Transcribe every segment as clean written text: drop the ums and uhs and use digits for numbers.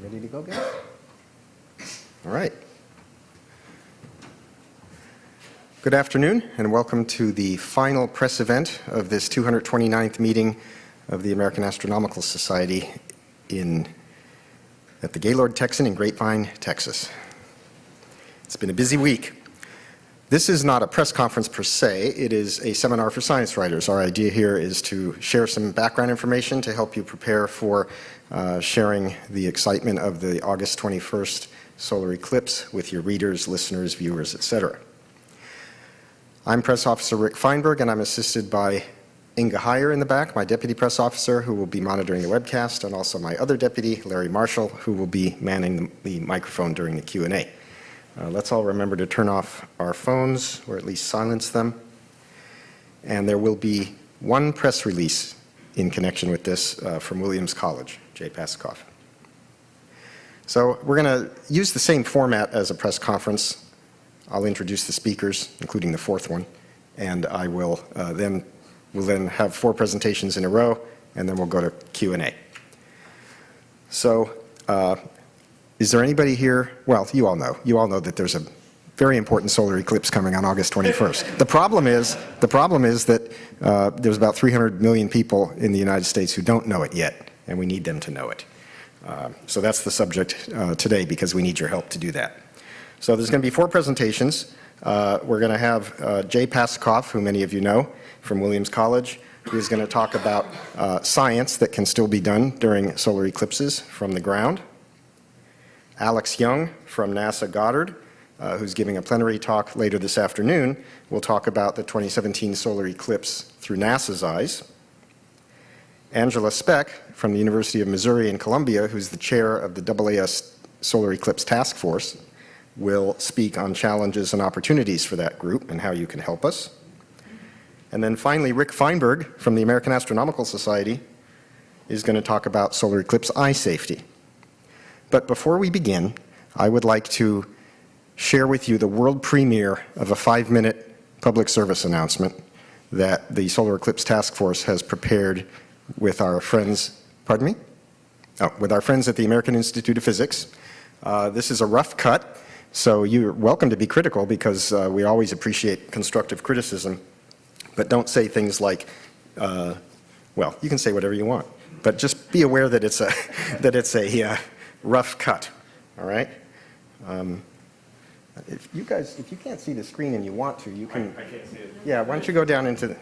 Ready to go, guys? All right. Good afternoon, and welcome to the final press event of this 229th meeting of the American Astronomical Society at the Gaylord Texan in Grapevine, Texas. It's been a busy week. This is not a press conference per se, it is a seminar for science writers. Our idea here is to share some background information to help you prepare for sharing the excitement of the August 21st solar eclipse with your readers, listeners, viewers, etc. I'm Press Officer Rick Fienberg, and I'm assisted by Inga Heyer in the back, my deputy press officer, who will be monitoring the webcast, and also my other deputy, Larry Marshall, who will be manning the microphone during the Q&A. Let's all remember to turn off our phones, or at least silence them. And there will be one press release in connection with this from Williams College, Jay Pasachoff. So we're going to use the same format as a press conference. I'll introduce the speakers, including the fourth one, and I will we'll then have 4 presentations in a row, and then we'll go to Q&A. So is there anybody here? Well, you all know that there's a very important solar eclipse coming on August 21st. The problem is that there's about 300 million people in the United States who don't know it yet, and we need them to know it. So that's the subject today, because we need your help to do that. So there's going to be 4 presentations. We're going to have Jay Pasachoff, who many of you know, from Williams College, who is going to talk about science that can still be done during solar eclipses from the ground. Alex Young from NASA Goddard, who's giving a plenary talk later this afternoon, will talk about the 2017 solar eclipse through NASA's eyes. Angela Speck from the University of Missouri in Columbia, who's the chair of the AAS Solar Eclipse Task Force, will speak on challenges and opportunities for that group and how you can help us. And then finally, Rick Fienberg from the American Astronomical Society is going to talk about solar eclipse eye safety. But before we begin, I would like to share with you the world premiere of a 5-minute public service announcement that the Solar Eclipse Task Force has prepared with our friends, with our friends at the American Institute of Physics. This is a rough cut, so you're welcome to be critical, because we always appreciate constructive criticism, but don't say things like, well, you can say whatever you want, but just be aware that it's a rough cut, all right? If you can't see the screen and you want to, you can. I can't see it. Yeah, why don't you go down into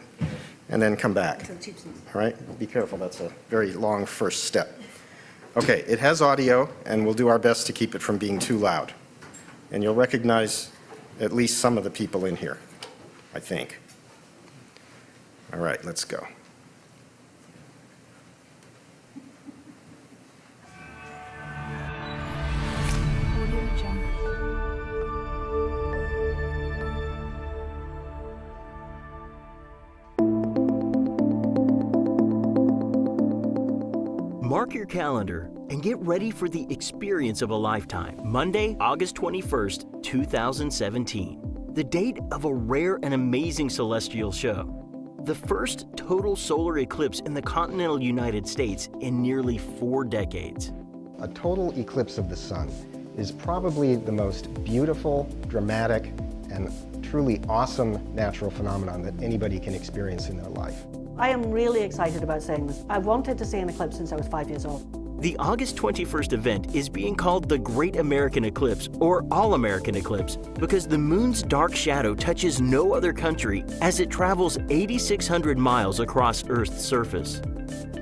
and then come back. All right, be careful, that's a very long first step. Okay, it has audio, and we'll do our best to keep it from being too loud. And you'll recognize at least some of the people in here, I think. All right, let's go. Mark your calendar and get ready for the experience of a lifetime. Monday, August 21st, 2017. The date of a rare and amazing celestial show. The first total solar eclipse in the continental United States in nearly 4 decades. A total eclipse of the sun is probably the most beautiful, dramatic, and truly awesome natural phenomenon that anybody can experience in their life. I am really excited about saying this. I've wanted to see an eclipse since I was 5 years old. The August 21st event is being called the Great American Eclipse, or All-American Eclipse, because the moon's dark shadow touches no other country as it travels 8,600 miles across Earth's surface.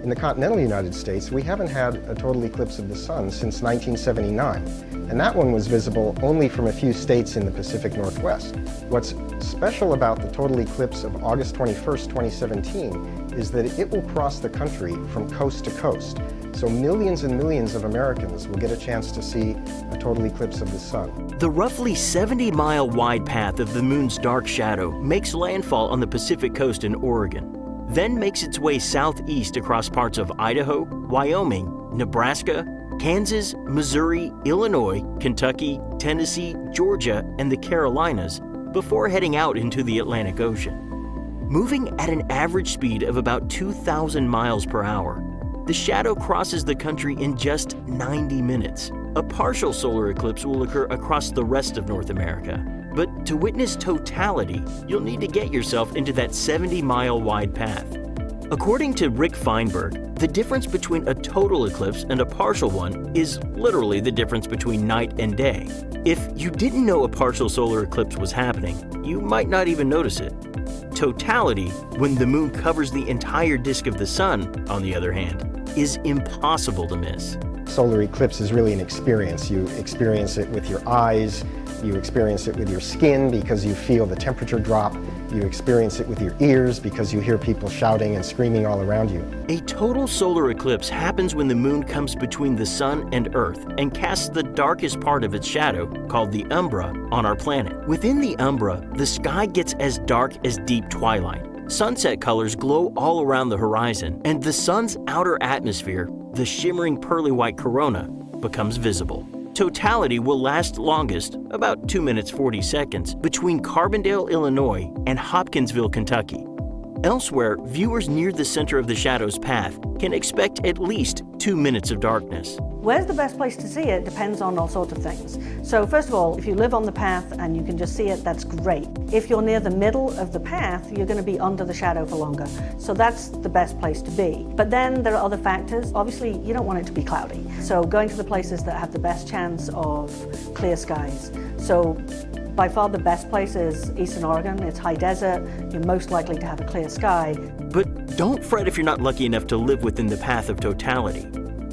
In the continental United States, we haven't had a total eclipse of the sun since 1979, and that one was visible only from a few states in the Pacific Northwest. What's special about the total eclipse of August 21st, 2017 is that it will cross the country from coast to coast. So millions and millions of Americans will get a chance to see a total eclipse of the sun. The roughly 70-mile wide path of the moon's dark shadow makes landfall on the Pacific coast in Oregon, then makes its way southeast across parts of Idaho, Wyoming, Nebraska, Kansas, Missouri, Illinois, Kentucky, Tennessee, Georgia, and the Carolinas before heading out into the Atlantic Ocean. Moving at an average speed of about 2,000 miles per hour, the shadow crosses the country in just 90 minutes. A partial solar eclipse will occur across the rest of North America. But to witness totality, you'll need to get yourself into that 70-mile wide path. According to Rick Fienberg, the difference between a total eclipse and a partial one is literally the difference between night and day. If you didn't know a partial solar eclipse was happening, you might not even notice it. Totality, when the moon covers the entire disk of the sun, on the other hand, is impossible to miss. Solar eclipse is really an experience. You experience it with your eyes, you experience it with your skin because you feel the temperature drop, you experience it with your ears because you hear people shouting and screaming all around you. A total solar eclipse happens when the moon comes between the sun and Earth and casts the darkest part of its shadow, called the umbra, on our planet. Within the umbra, the sky gets as dark as deep twilight. Sunset colors glow all around the horizon, and the sun's outer atmosphere, the shimmering pearly white corona, becomes visible. Totality will last longest, about 2 minutes 40 seconds, between Carbondale, Illinois and Hopkinsville, Kentucky. Elsewhere, viewers near the center of the shadow's path can expect at least 2 minutes of darkness. Where's the best place to see it depends on all sorts of things. So first of all, if you live on the path and you can just see it, that's great. If you're near the middle of the path, you're going to be under the shadow for longer. So that's the best place to be. But then there are other factors. Obviously, you don't want it to be cloudy. So going to the places that have the best chance of clear skies. So by far the best place is Eastern Oregon. It's high desert. You're most likely to have a clear sky. But don't fret if you're not lucky enough to live within the path of totality.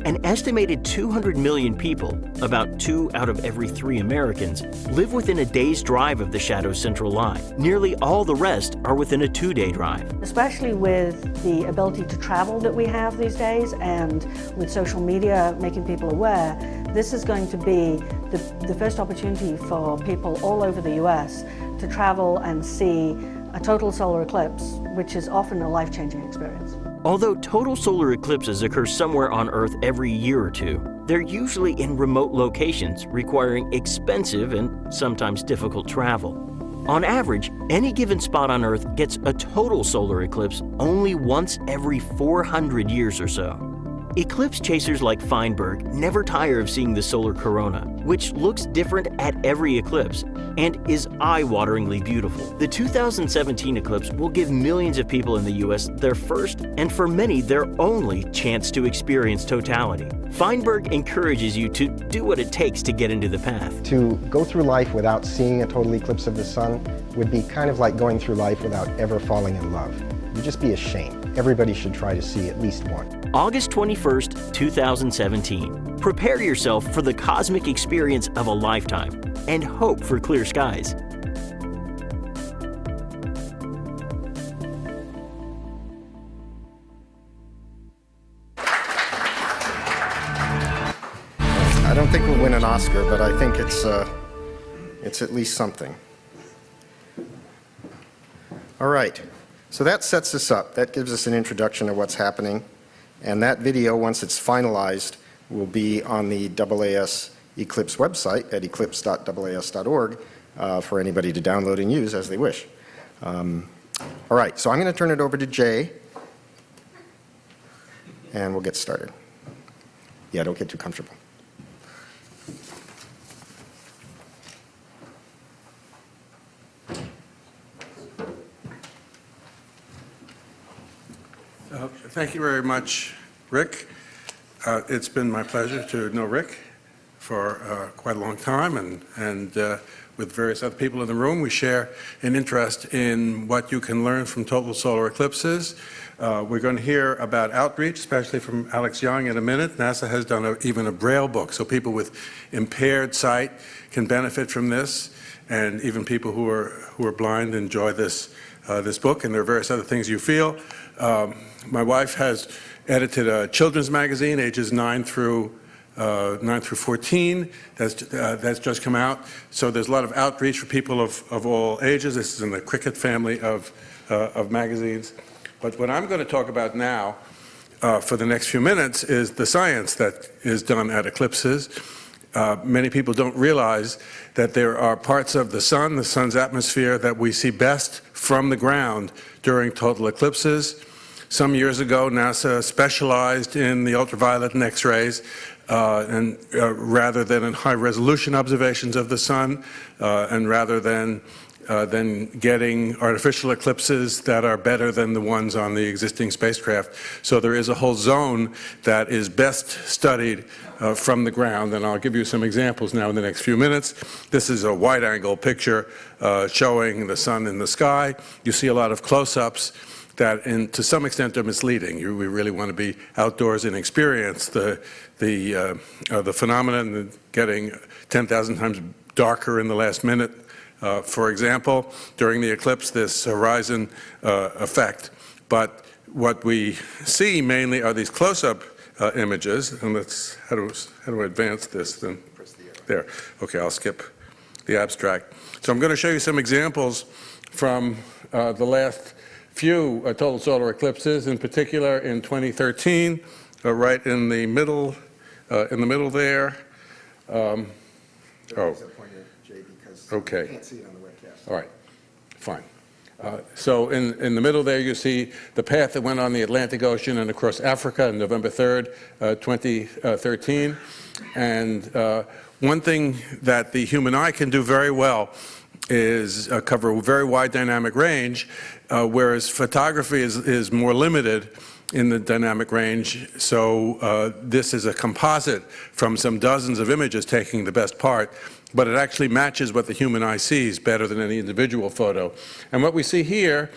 An estimated 200 million people, about 2 out of every 3 Americans, live within a day's drive of the shadow's central line. Nearly all the rest are within a 2-day drive. Especially with the ability to travel that we have these days and with social media making people aware, this is going to be the first opportunity for people all over the US to travel and see a total solar eclipse, which is often a life-changing experience. Although total solar eclipses occur somewhere on Earth every year or two, they're usually in remote locations requiring expensive and sometimes difficult travel. On average, any given spot on Earth gets a total solar eclipse only once every 400 years or so. Eclipse chasers like Fienberg never tire of seeing the solar corona, which looks different at every eclipse and is eye-wateringly beautiful. The 2017 eclipse will give millions of people in the US their first, and for many, their only chance to experience totality. Fienberg encourages you to do what it takes to get into the path. To go through life without seeing a total eclipse of the sun would be kind of like going through life without ever falling in love. You'd just be ashamed. Everybody should try to see at least one. August 21st, 2017. Prepare yourself for the cosmic experience of a lifetime and hope for clear skies. I don't think we'll win an Oscar, but I think it's at least something. All right. So that sets us up. That gives us an introduction of what's happening. And that video, once it's finalized, will be on the AAS Eclipse website at eclipse.aas.org for anybody to download and use as they wish. All right, so I'm going to turn it over to Jay, and we'll get started. Yeah, don't get too comfortable. Thank you very much, Rick. It's been my pleasure to know Rick for quite a long time, and with various other people in the room, we share an interest in what you can learn from total solar eclipses. We're going to hear about outreach, especially from Alex Young in a minute. NASA has done even a Braille book, so people with impaired sight can benefit from this, and even people who are blind enjoy this book, and there are various other things you feel. My wife has edited a children's magazine, ages 9 through 14. That's just come out. So there's a lot of outreach for people of all ages. This is in the Cricket family of magazines. But what I'm going to talk about now for the next few minutes is the science that is done at eclipses. Many people don't realize that there are parts of the sun's atmosphere, that we see best from the ground during total eclipses. Some years ago, NASA specialized in the ultraviolet and X-rays, and rather than in high-resolution observations of the sun, and rather than getting artificial eclipses that are better than the ones on the existing spacecraft. So there is a whole zone that is best studied from the ground, and I'll give you some examples now in the next few minutes. This is a wide-angle picture showing the sun in the sky. You see a lot of close-ups that, to some extent, are misleading. We really want to be outdoors and experience the phenomenon, getting 10,000 times darker in the last minute. For example, during the eclipse, this horizon effect. But what we see mainly are these close-up images. And how do I advance this then? There. Okay, I'll skip the abstract. So I'm going to show you some examples from the last few total solar eclipses, in particular in 2013, right in the middle there. Okay. Can't see it on the webcast. All right, fine. So in the middle there, you see the path that went on the Atlantic Ocean and across Africa on November 3rd, 2013. And one thing that the human eye can do very well is cover a very wide dynamic range, whereas photography is more limited in the dynamic range. So this is a composite from some dozens of images taking the best part, but it actually matches what the human eye sees better than any individual photo. And what we see here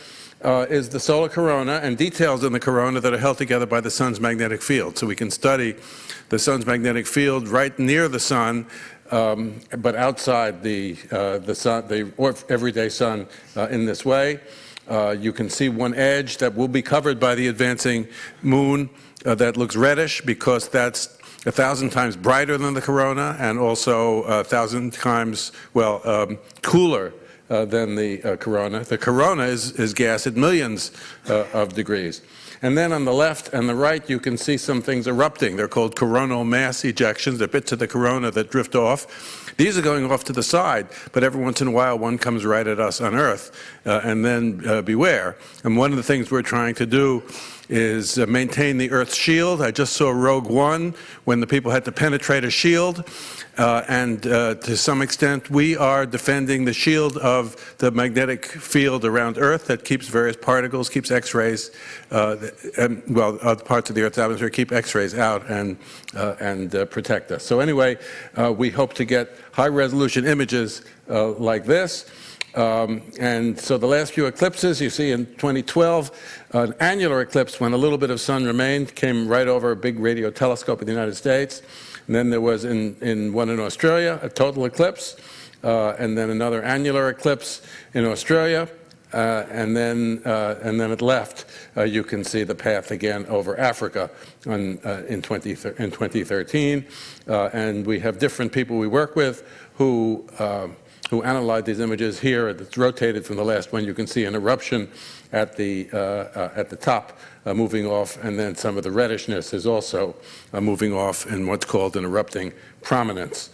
is the solar corona and details in the corona that are held together by the sun's magnetic field. So we can study the sun's magnetic field right near the sun, but outside the sun, the everyday sun, in this way. You can see one edge that will be covered by the advancing moon that looks reddish because that's 1,000 times brighter than the corona and also 1,000 times, cooler than the corona. The corona is gas at millions of degrees. And then on the left and the right, you can see some things erupting. They're called coronal mass ejections. They're bits of the corona that drift off. These are going off to the side, but every once in a while, one comes right at us on Earth, and then beware. And one of the things we're trying to do is maintain the Earth's shield. I just saw Rogue One when the people had to penetrate a shield, and to some extent we are defending the shield of the magnetic field around Earth that keeps various particles, keeps X-rays, other parts of the Earth's atmosphere keep X-rays out and protect us. So anyway, we hope to get high-resolution images like this. And so the last few eclipses, you see in 2012, an annular eclipse when a little bit of sun remained, came right over a big radio telescope in the United States. And then there was in one in Australia, a total eclipse, and then another annular eclipse in Australia. And then it left. You can see the path again over Africa in 2013. And we have different people we work with who analyze these images. Here, it's rotated from the last one. You can see an eruption at the top moving off, and then some of the reddishness is also moving off in what's called an erupting prominence.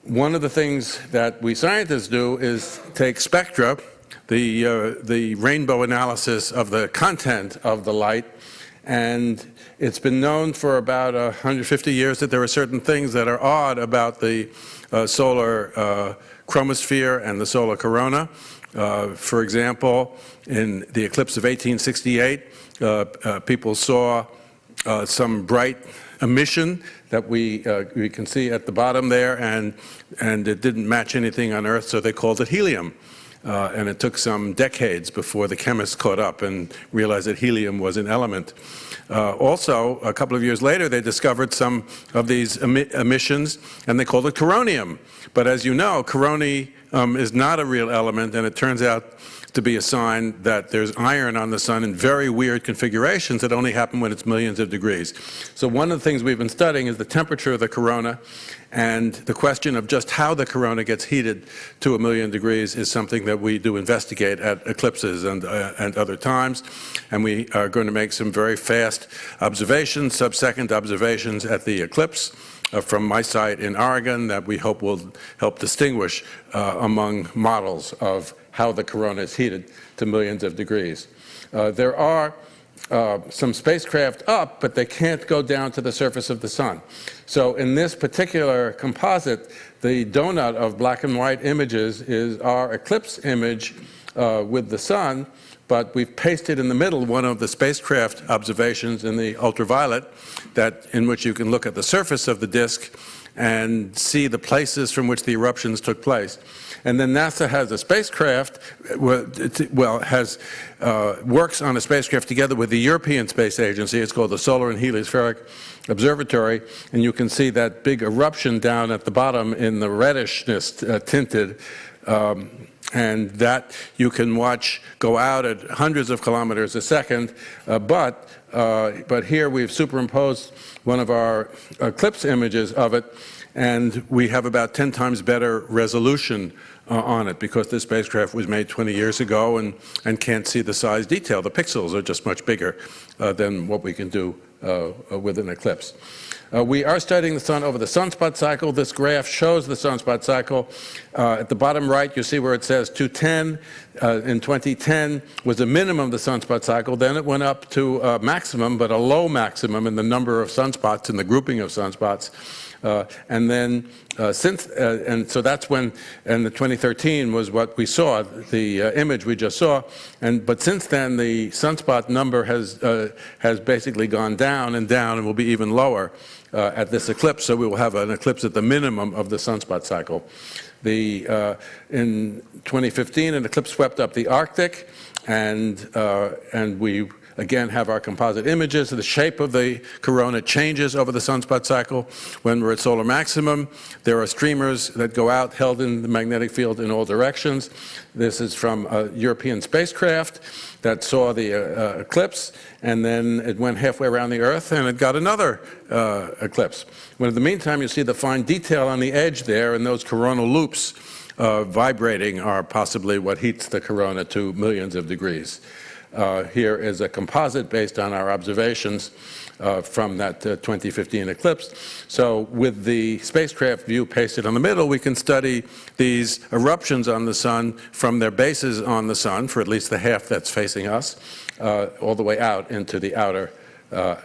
One of the things that we scientists do is take spectra, the rainbow analysis of the content of the light, and it's been known for about 150 years that there are certain things that are odd about the solar chromosphere and the solar corona. For example, in the eclipse of 1868, people saw some bright emission that we can see at the bottom there, and it didn't match anything on Earth, so they called it helium. And it took some decades before the chemists caught up and realized that helium was an element. Also, a couple of years later, they discovered some of these emissions, and they called it coronium. But as you know, coronium is not a real element, and it turns out to be a sign that there's iron on the sun in very weird configurations that only happen when it's millions of degrees. So one of the things we've been studying is the temperature of the corona, and the question of just how the corona gets heated to 1,000,000 degrees is something that we do investigate at eclipses and other times. And we are going to make some very fast observations, sub-second observations at the eclipse from my site in Oregon that we hope will help distinguish among models of how the corona is heated to millions of degrees. There are some spacecraft up, but they can't go down to the surface of the sun. So in this particular composite, the donut of black and white images is our eclipse image with the sun, but we've pasted in the middle one of the spacecraft observations in the ultraviolet, in which you can look at the surface of the disk and see the places from which the eruptions took place. And then NASA has a spacecraft, works on a spacecraft together with the European Space Agency. It's called the Solar and Heliospheric Observatory, and you can see that big eruption down at the bottom in the reddishness tinted, and that you can watch go out at hundreds of kilometers a second, but here we've superimposed one of our eclipse images of it, and we have about 10 times better resolution on it, because this spacecraft was made 20 years ago and can't see the size detail. The pixels are just much bigger than what we can do with an eclipse. We are studying the sun over the sunspot cycle. This graph shows the sunspot cycle. At the bottom right, you see where it says 210. In 2010 was the minimum of the sunspot cycle. Then it went up to a maximum, but a low maximum in the number of sunspots and the grouping of sunspots. And then and so that's when, and the 2013 was what we saw, the image we just saw. But since then, the sunspot number has basically gone down and down, and will be even lower at this eclipse. So we will have an eclipse at the minimum of the sunspot cycle. In 2015, an eclipse swept up the Arctic, and we again have our composite images. The shape of the corona changes over the sunspot cycle. When we're at solar maximum, there are streamers that go out, held in the magnetic field in all directions. This is from a European spacecraft that saw the eclipse, and then it went halfway around the Earth, and it got another eclipse. When in the meantime, you see the fine detail on the edge there, and those coronal loops vibrating are possibly what heats the corona to millions of degrees. Here is a composite based on our observations from that 2015 eclipse. So with the spacecraft view pasted on the middle, we can study these eruptions on the sun from their bases on the sun, for at least the half that's facing us, all the way out into the outer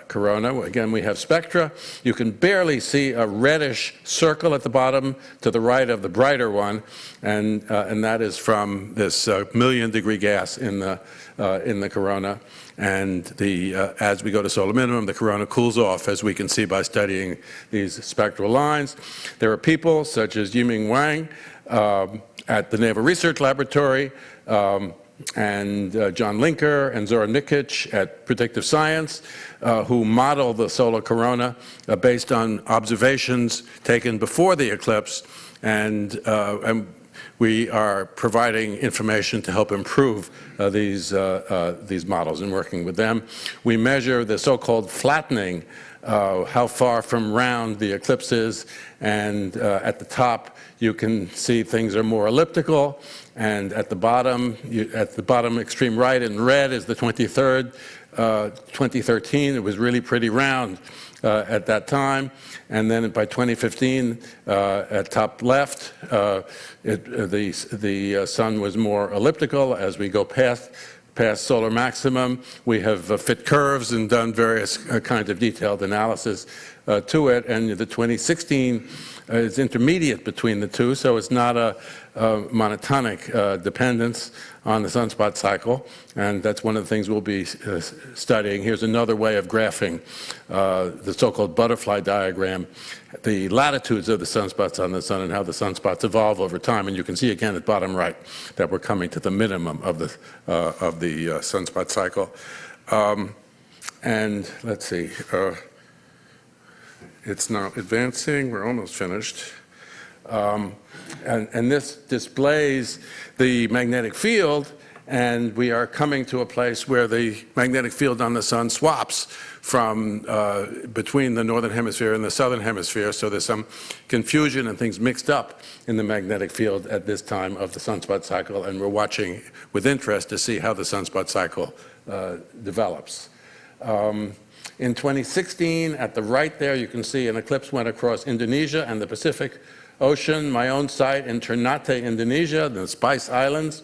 corona. Again, we have spectra. You can barely see a reddish circle at the bottom to the right of the brighter one, and that is from this million-degree gas in the corona. And as we go to solar minimum, the corona cools off, as we can see by studying these spectral lines. There are people such as Yiming Wang at the Naval Research Laboratory, and John Linker and Zora Nikic at Predictive Science, who model the solar corona based on observations taken before the eclipse, and we are providing information to help improve these models and working with them. We measure the so-called flattening, how far from round the eclipse is, and at the top you can see things are more elliptical, and at the bottom extreme right in red is the 23rd. 2013, it was really pretty round at that time, and then by 2015, at top left, the sun was more elliptical. As we go past solar maximum, we have fit curves and done various kinds of detailed analysis to it, and the 2016 is intermediate between the two, so it's not a monotonic dependence on the sunspot cycle, and that's one of the things we'll be studying. Here's another way of graphing the so-called butterfly diagram, the latitudes of the sunspots on the sun and how the sunspots evolve over time. And you can see again at bottom right that we're coming to the minimum of the sunspot cycle. And let's see, it's not advancing. We're almost finished. And this displays the magnetic field, and we are coming to a place where the magnetic field on the sun swaps from between the northern hemisphere and the southern hemisphere, so there's some confusion and things mixed up in the magnetic field at this time of the sunspot cycle, and we're watching with interest to see how the sunspot cycle develops. In 2016, at the right there, you can see an eclipse went across Indonesia and the Pacific Ocean. My own site in Ternate, Indonesia, the Spice Islands.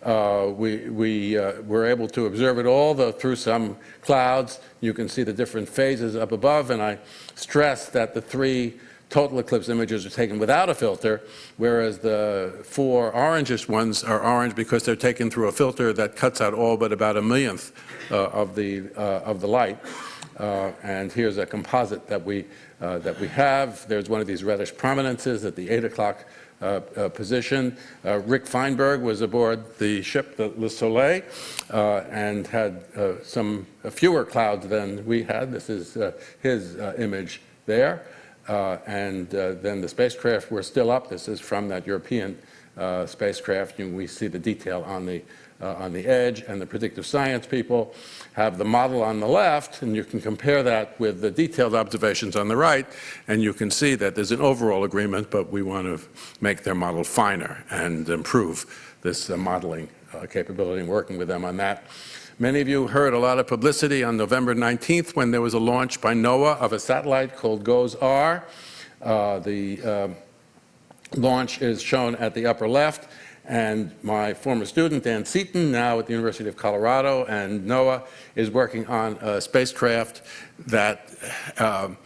we were able to observe it all through some clouds. You can see the different phases up above, and I stress that the 3 total eclipse images are taken without a filter, whereas the 4 orangish ones are orange because they're taken through a filter that cuts out all but about a millionth of the light. And here's a composite that we have. There's one of these reddish prominences at the 8 o'clock position. Rick Fienberg was aboard the ship, the Le Soleil, and had fewer clouds than we had. This is his image there. And then the spacecraft were still up. This is from that European spacecraft. We see the detail on the edge, and the predictive science people have the model on the left, and you can compare that with the detailed observations on the right, and you can see that there's an overall agreement, but we want to make their model finer and improve this modeling capability and working with them on that. Many of you heard a lot of publicity on November 19th when there was a launch by NOAA of a satellite called GOES-R. The launch is shown at the upper left, and my former student, Dan Seaton, now at the University of Colorado, and NOAA is working on a spacecraft that NOAA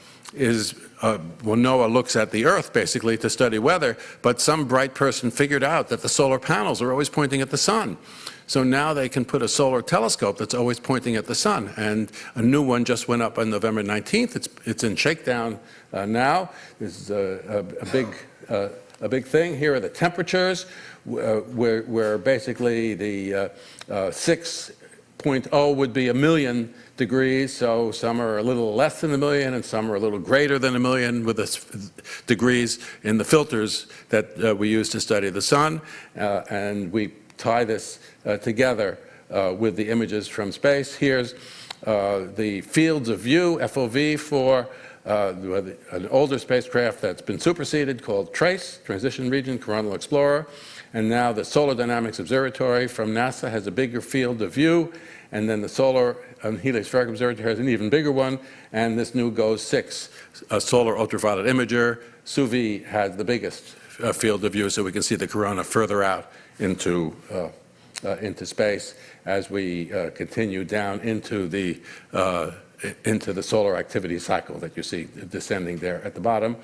looks at the Earth, basically, to study weather, but some bright person figured out that the solar panels are always pointing at the sun. So now they can put a solar telescope that's always pointing at the sun, and a new one just went up on November 19th. It's in shakedown now. This is a big thing. Here are the temperatures, where basically the 6.0 would be 1,000,000 degrees, so some are a little less than 1,000,000 and some are a little greater than 1,000,000 with the degrees in the filters that we use to study the sun, and we tie this together with the images from space. Here's the fields of view, FOV, for an older spacecraft that's been superseded called TRACE, Transition Region Coronal Explorer. And now the Solar Dynamics Observatory from NASA has a bigger field of view. And then the Solar Heliospheric Observatory has an even bigger one. And this new GOES-6, a solar ultraviolet imager. SUVI has the biggest field of view, so we can see the corona further out into space as we continue down into the solar activity cycle that you see descending there at the bottom.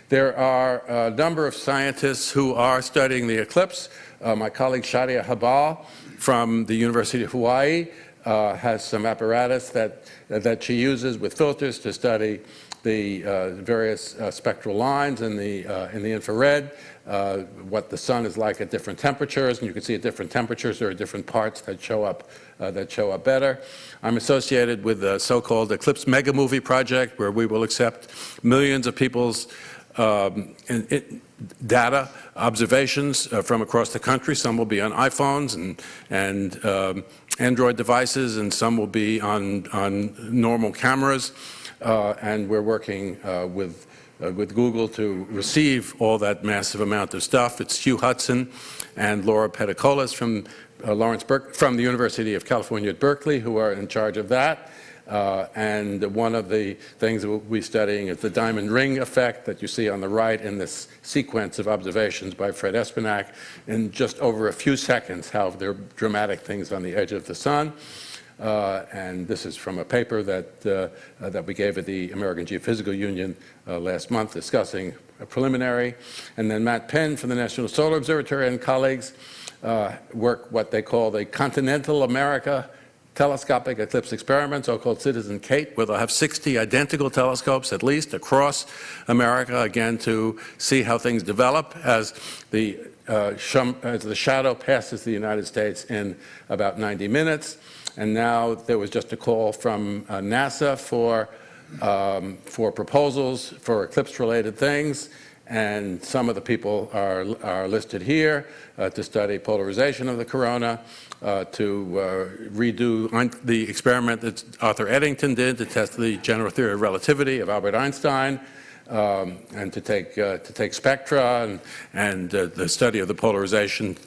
There are a number of scientists who are studying the eclipse. My colleague Shadia Habal from the University of Hawaii has some apparatus that she uses with filters to study the various spectral lines in the infrared, what the sun is like at different temperatures, and you can see at different temperatures there are different parts that show up better. I'm associated with the so-called Eclipse Mega Movie Project, where we will accept millions of people's data, observations from across the country. Some will be on iPhones and Android devices, and some will be on normal cameras. And we're working with Google to receive all that massive amount of stuff. It's Hugh Hudson and Laura Pedicolis from the University of California at Berkeley who are in charge of that. And one of the things that we'll be studying is the diamond ring effect that you see on the right in this sequence of observations by Fred Espenak in just over a few seconds, how there are dramatic things on the edge of the sun. And this is from a paper that we gave at the American Geophysical Union last month discussing a preliminary. And then Matt Penn from the National Solar Observatory and colleagues work what they call the Continental America Telescopic Eclipse Experiment, so-called Citizen Kate, where they'll have 60 identical telescopes at least across America, again, to see how things develop as the shadow passes the United States in about 90 minutes. And now there was just a call from NASA for proposals for eclipse-related things, and some of the people are listed here to study polarization of the corona, to redo the experiment that Arthur Eddington did to test the general theory of relativity of Albert Einstein, and to take spectra, and the study of the polarization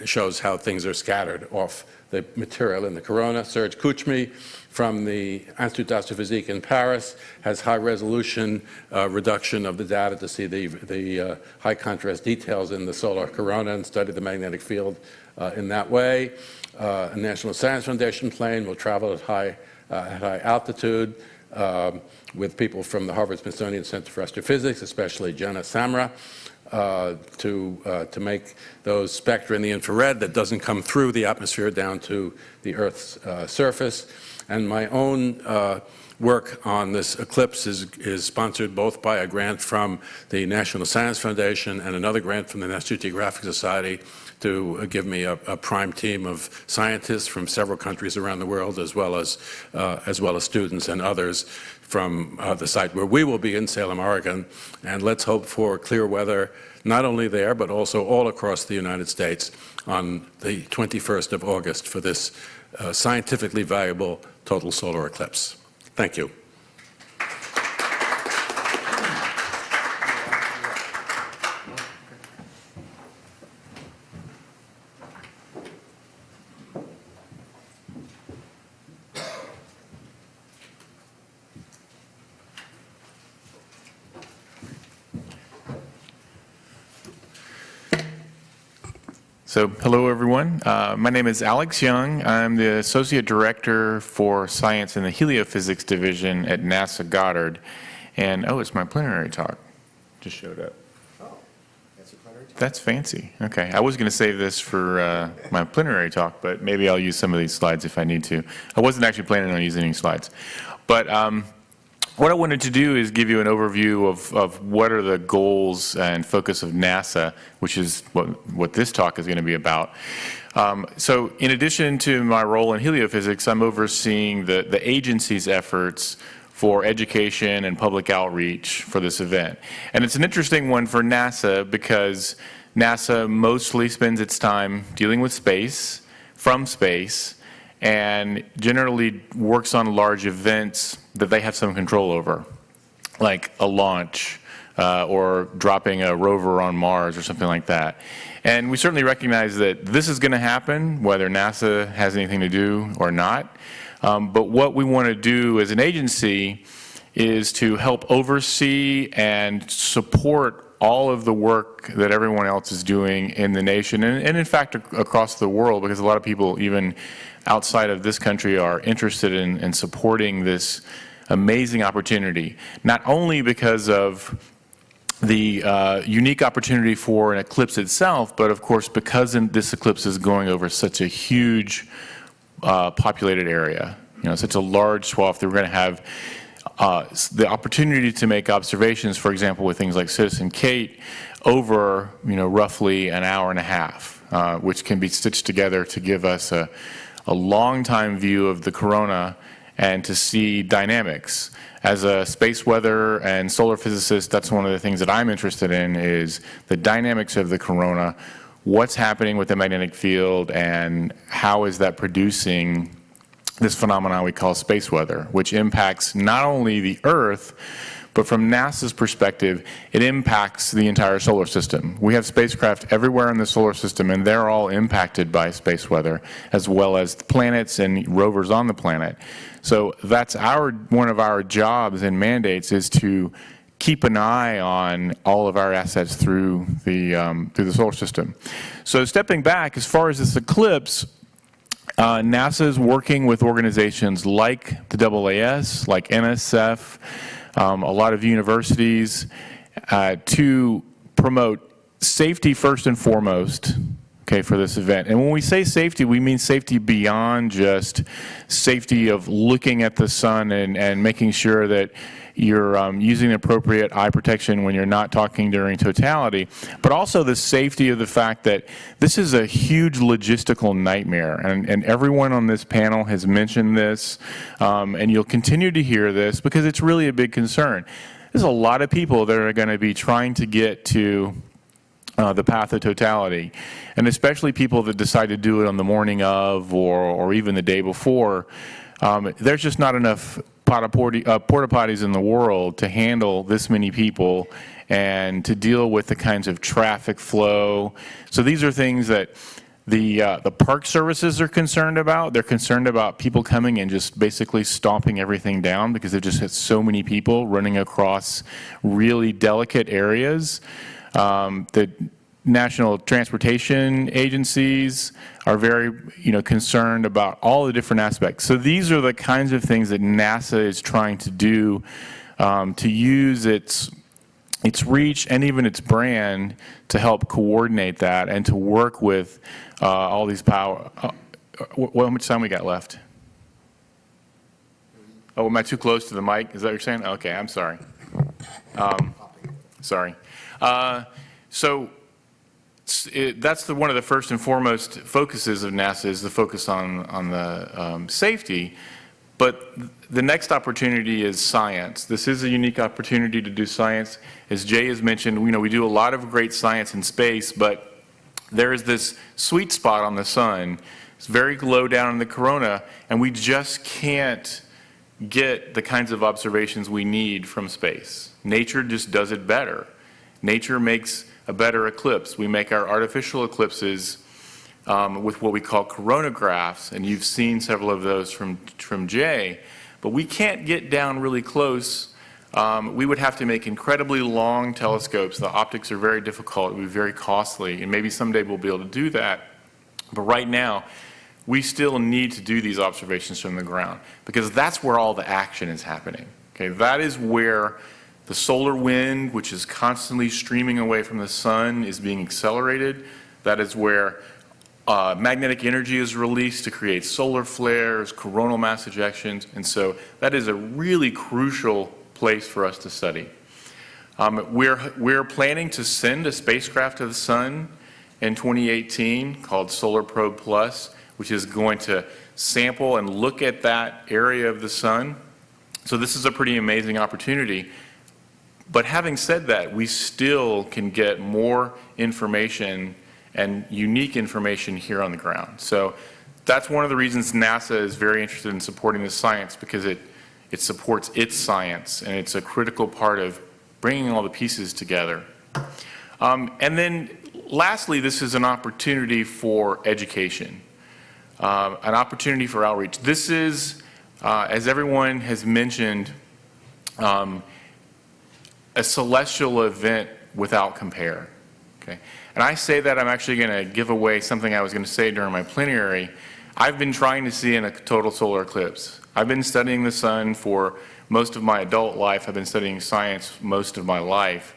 shows how things are scattered off the material in the corona. Serge Kuchmy from the Institut d'Astrophysique in Paris has high-resolution reduction of the data to see the high-contrast details in the solar corona and study the magnetic field in that way. A National Science Foundation plane will travel at high altitude with people from the Harvard-Smithsonian Center for Astrophysics, especially Jenna Samra, to make those spectra in the infrared that doesn't come through the atmosphere down to the Earth's surface. And my own work on this eclipse is sponsored both by a grant from the National Science Foundation and another grant from the National Geographic Society to give me a prime team of scientists from several countries around the world, as well as students and others from the site where we will be in Salem, Oregon. And let's hope for clear weather, not only there, but also all across the United States on the 21st of August for this scientifically valuable total solar eclipse. Thank you. So, hello everyone. My name is Alex Young. I'm the Associate Director for Science in the Heliophysics Division at NASA Goddard. And, oh, it's my plenary talk. Just showed up. Oh, that's your plenary talk? That's fancy. Okay. I was going to save this for my plenary talk, but maybe I'll use some of these slides if I need to. I wasn't actually planning on using any slides. But what I wanted to do is give you an overview of what are the goals and focus of NASA, which is what this talk is going to be about. So in addition to my role in heliophysics, I'm overseeing the agency's efforts for education and public outreach for this event. And it's an interesting one for NASA because NASA mostly spends its time dealing with space, from space, and generally works on large events that they have some control over, like a launch or dropping a rover on Mars or something like that. And we certainly recognize that this is going to happen, whether NASA has anything to do or not. But what we want to do as an agency is to help oversee and support all of the work that everyone else is doing in the nation and in fact across the world, because a lot of people even outside of this country are interested in supporting this amazing opportunity, not only because of the unique opportunity for an eclipse itself, but of course because this eclipse is going over such a huge populated area, such a large swath that we're going to have the opportunity to make observations, for example, with things like Citizen Kate over roughly an hour and a half, which can be stitched together to give us a long time view of the corona and to see dynamics. As a space weather and solar physicist, that's one of the things that I'm interested in is the dynamics of the corona, what's happening with the magnetic field, and how is that producing this phenomenon we call space weather, which impacts not only the Earth, but from NASA's perspective, it impacts the entire solar system. We have spacecraft everywhere in the solar system, and they're all impacted by space weather, as well as the planets and rovers on the planet. So that's one of our jobs and mandates is to keep an eye on all of our assets through the solar system. So stepping back, as far as this eclipse, NASA is working with organizations like the AAS, like NSF, a lot of universities to promote safety first and foremost, okay, for this event. And when we say safety, we mean safety beyond just safety of looking at the sun and making sure that you're using the appropriate eye protection when you're not talking during totality, but also the safety of the fact that this is a huge logistical nightmare. And everyone on this panel has mentioned this, and you'll continue to hear this because it's really a big concern. There's a lot of people that are going to be trying to get to the path of totality, and especially people that decide to do it on the morning of or even the day before. There's just not enough porta potties in the world to handle this many people and to deal with the kinds of traffic flow. So these are things that the park services are concerned about. They're concerned about people coming and just basically stomping everything down because they've just had so many people running across really delicate areas. The national transportation agencies are very, concerned about all the different aspects. So these are the kinds of things that NASA is trying to do to use its reach and even its brand to help coordinate that and to work with all these power. How much time we got left? Oh, am I too close to the mic? Is that what you're saying? Okay, I'm sorry. Sorry. So that's one of the first and foremost focuses of NASA is the focus on the safety. But the next opportunity is science. This is a unique opportunity to do science. As Jay has mentioned, we do a lot of great science in space, but there is this sweet spot on the sun. It's very low down in the corona, and we just can't get the kinds of observations we need from space. Nature just does it better. Nature makes a better eclipse. We make our artificial eclipses with what we call coronagraphs, and you've seen several of those from Jay, but we can't get down really close. We would have to make incredibly long telescopes. The optics are very difficult. It would be very costly, and maybe someday we'll be able to do that. But right now, we still need to do these observations from the ground because that's where all the action is happening. Okay, that is where the solar wind, which is constantly streaming away from the sun, is being accelerated. That is where magnetic energy is released to create solar flares, coronal mass ejections, and so that is a really crucial place for us to study. We're planning to send a spacecraft to the sun in 2018 called Solar Probe Plus, which is going to sample and look at that area of the sun. So this is a pretty amazing opportunity. But having said that, we still can get more information and unique information here on the ground. So that's one of the reasons NASA is very interested in supporting this science, because it supports its science, and it's a critical part of bringing all the pieces together. And then lastly, this is an opportunity for education, an opportunity for outreach. This is, as everyone has mentioned, a celestial event without compare. Okay? And I say that I'm actually going to give away something I was going to say during my plenary. I've been trying to see in a total solar eclipse. I've been studying the sun for most of my adult life. I've been studying science most of my life.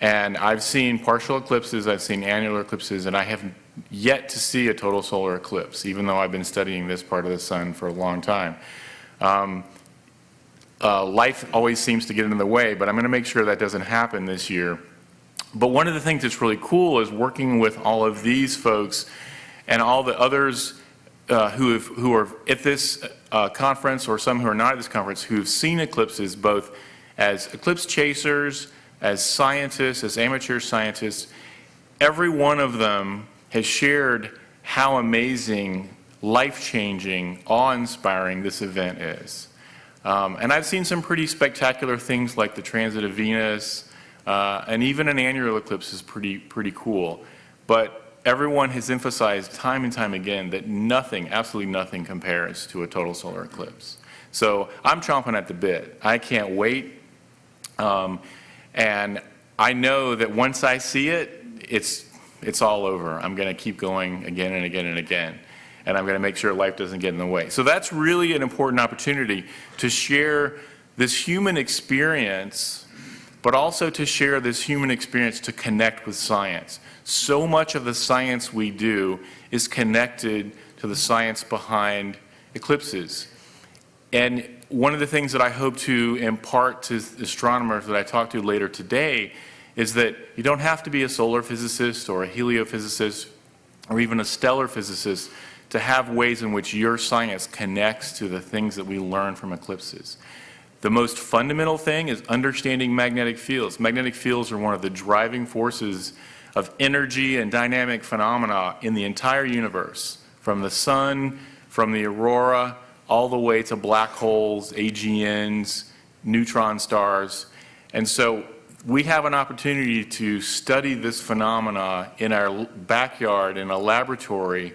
And I've seen partial eclipses, I've seen annular eclipses, and I have yet to see a total solar eclipse, even though I've been studying this part of the sun for a long time. Life always seems to get in the way, but I'm going to make sure that doesn't happen this year. But one of the things that's really cool is working with all of these folks and all the others who are at this conference, or some who are not at this conference, who have seen eclipses both as eclipse chasers, as scientists, as amateur scientists. Every one of them has shared how amazing, life-changing, awe-inspiring this event is. And I've seen some pretty spectacular things like the transit of Venus, and even an annular eclipse is pretty cool. But everyone has emphasized time and time again that nothing, absolutely nothing, compares to a total solar eclipse. So I'm chomping at the bit. I can't wait. And I know that once I see it, it's all over. I'm going to keep going again and again and again. And I'm going to make sure life doesn't get in the way. So that's really an important opportunity to share this human experience, but also to share this human experience to connect with science. So much of the science we do is connected to the science behind eclipses. And one of the things that I hope to impart to astronomers that I talk to later today is that you don't have to be a solar physicist or a heliophysicist or even a stellar physicist to have ways in which your science connects to the things that we learn from eclipses. The most fundamental thing is understanding magnetic fields. Magnetic fields are one of the driving forces of energy and dynamic phenomena in the entire universe, from the sun, from the aurora, all the way to black holes, AGNs, neutron stars. And so we have an opportunity to study this phenomena in our backyard in a laboratory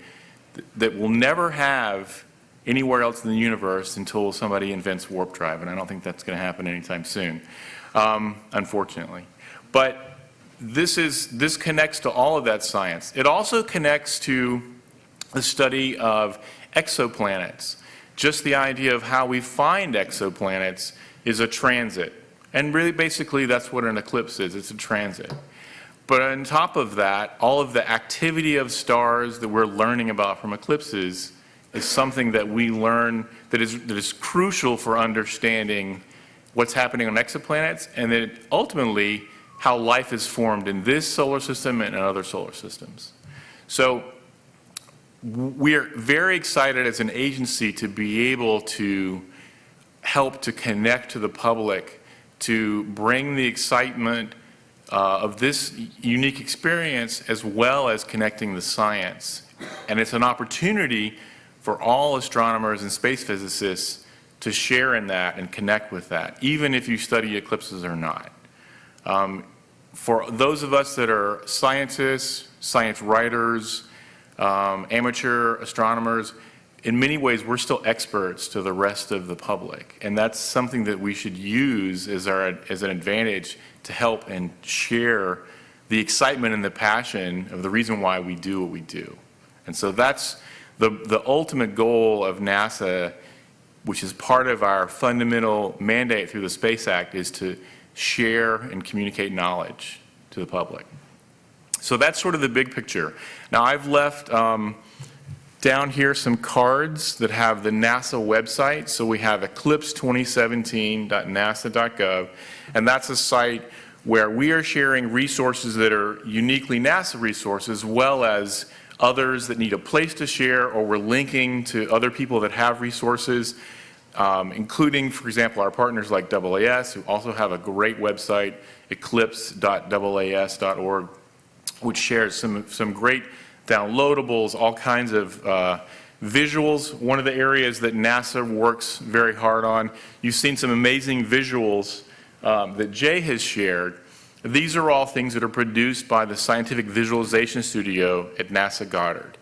that we'll never have anywhere else in the universe until somebody invents warp drive, and I don't think that's going to happen anytime soon, unfortunately. But this connects to all of that science. It also connects to the study of exoplanets. Just the idea of how we find exoplanets is a transit. And really, basically, that's what an eclipse is. It's a transit. But on top of that, all of the activity of stars that we're learning about from eclipses is something that we learn that is crucial for understanding what's happening on exoplanets, and then ultimately how life is formed in this solar system and in other solar systems. So we're very excited as an agency to be able to help to connect to the public, to bring the excitement of this unique experience as well as connecting the science. And it's an opportunity for all astronomers and space physicists to share in that and connect with that, even if you study eclipses or not. For those of us that are scientists, science writers, amateur astronomers, in many ways we're still experts to the rest of the public, and that's something that we should use as an advantage to help and share the excitement and the passion of the reason why we do what we do. And so that's the ultimate goal of NASA, which is part of our fundamental mandate through the Space Act, is to share and communicate knowledge to the public. So that's sort of the big picture. Now I've left down here some cards that have the NASA website. So we have eclipse2017.nasa.gov, and that's a site where we are sharing resources that are uniquely NASA resources, as well as others that need a place to share, or we're linking to other people that have resources, including, for example, our partners like AAS, who also have a great website, eclipse.aas.org, which shares some great downloadables, all kinds of visuals. One of the areas that NASA works very hard on, you've seen some amazing visuals that Jay has shared. These are all things that are produced by the Scientific Visualization Studio at NASA Goddard.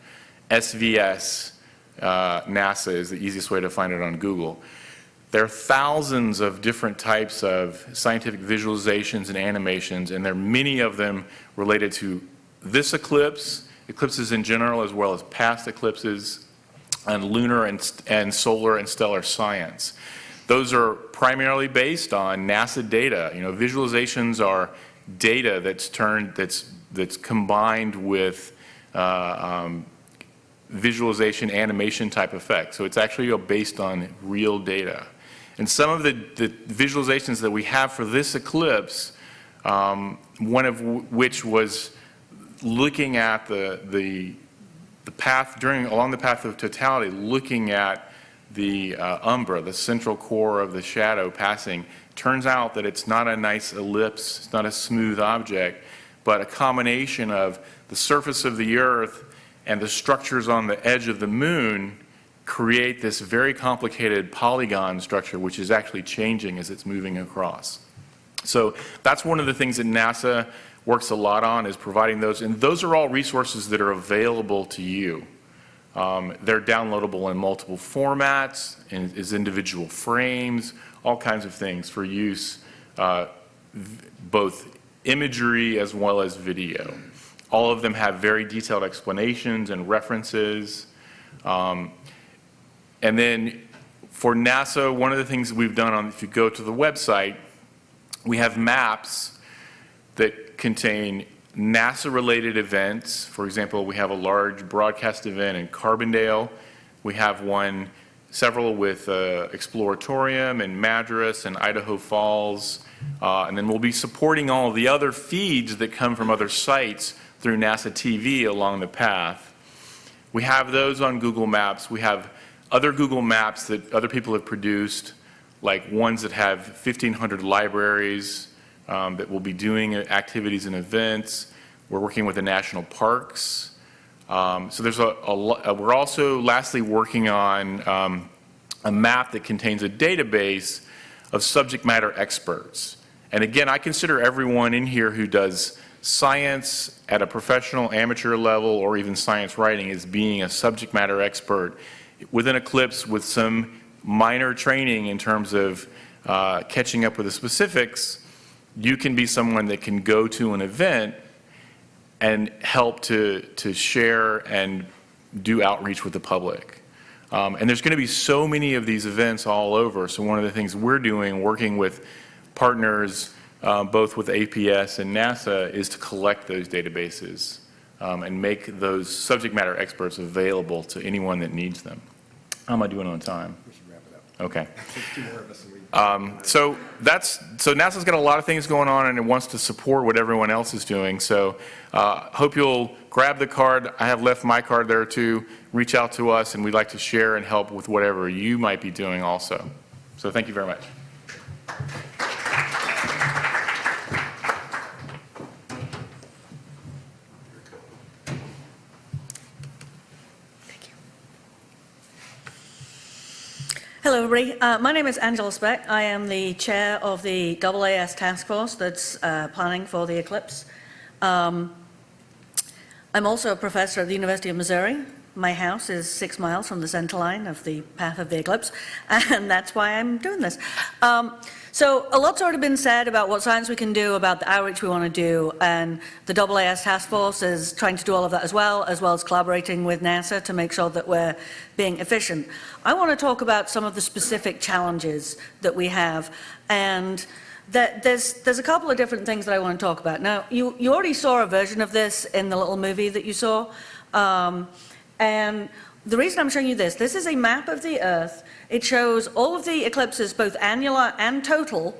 SVS NASA is the easiest way to find it on Google. There are thousands of different types of scientific visualizations and animations, and there are many of them related to this eclipse, eclipses in general, as well as past eclipses, and lunar and solar and stellar science. Those are primarily based on NASA data. You know, visualizations are data that's combined with visualization animation type effects. So it's actually based on real data. And some of the visualizations that we have for this eclipse, one of which was looking at the path along the path of totality, looking at the umbra, the central core of the shadow passing. Turns out that it's not a nice ellipse, it's not a smooth object, but a combination of the surface of the Earth and the structures on the edge of the moon create this very complicated polygon structure, which is actually changing as it's moving across. So that's one of the things that NASA works a lot on, is providing those, and those are all resources that are available to you. They're downloadable in multiple formats, and as individual frames, all kinds of things for use, both imagery as well as video. All of them have very detailed explanations and references. And then for NASA, one of the things we've done if you go to the website, we have maps that contain NASA-related events. For example, we have a large broadcast event in Carbondale. We have several with Exploratorium and Madras and Idaho Falls. And then we'll be supporting all of the other feeds that come from other sites through NASA TV along the path. We have those on Google Maps. We have other Google Maps that other people have produced, like ones that have 1,500 libraries that will be doing activities and events. We're working with the national parks. So there's we're also lastly working on a map that contains a database of subject matter experts. And again, I consider everyone in here who does science at a professional, amateur level, or even science writing as being a subject matter expert within Eclipse with some minor training in terms of catching up with the specifics. You can be someone that can go to an event and help to share and do outreach with the public. And there's going to be so many of these events all over. So one of the things we're doing, working with partners, both with APS and NASA, is to collect those databases and make those subject matter experts available to anyone that needs them. How am I doing on time? We should wrap it up. Okay. There's two more of us. So NASA's got a lot of things going on, and it wants to support what everyone else is doing. So hope you'll grab the card. I have left my card there too. Reach out to us, and we'd like to share and help with whatever you might be doing also. So thank you very much. Hello, everybody. My name is Angela Speck. I am the chair of the AAS task force that's planning for the eclipse. I'm also a professor at the University of Missouri. My house is 6 miles from the center line of the path of the eclipse, and that's why I'm doing this. So a lot's already been said about what science we can do, about the outreach we want to do, and the AAS task force is trying to do all of that as well as collaborating with NASA to make sure that we're being efficient. I want to talk about some of the specific challenges that we have, and that there's a couple of different things that I want to talk about. Now, you already saw a version of this in the little movie that you saw, and the reason I'm showing you this is a map of the Earth. It shows all of the eclipses, both annular and total,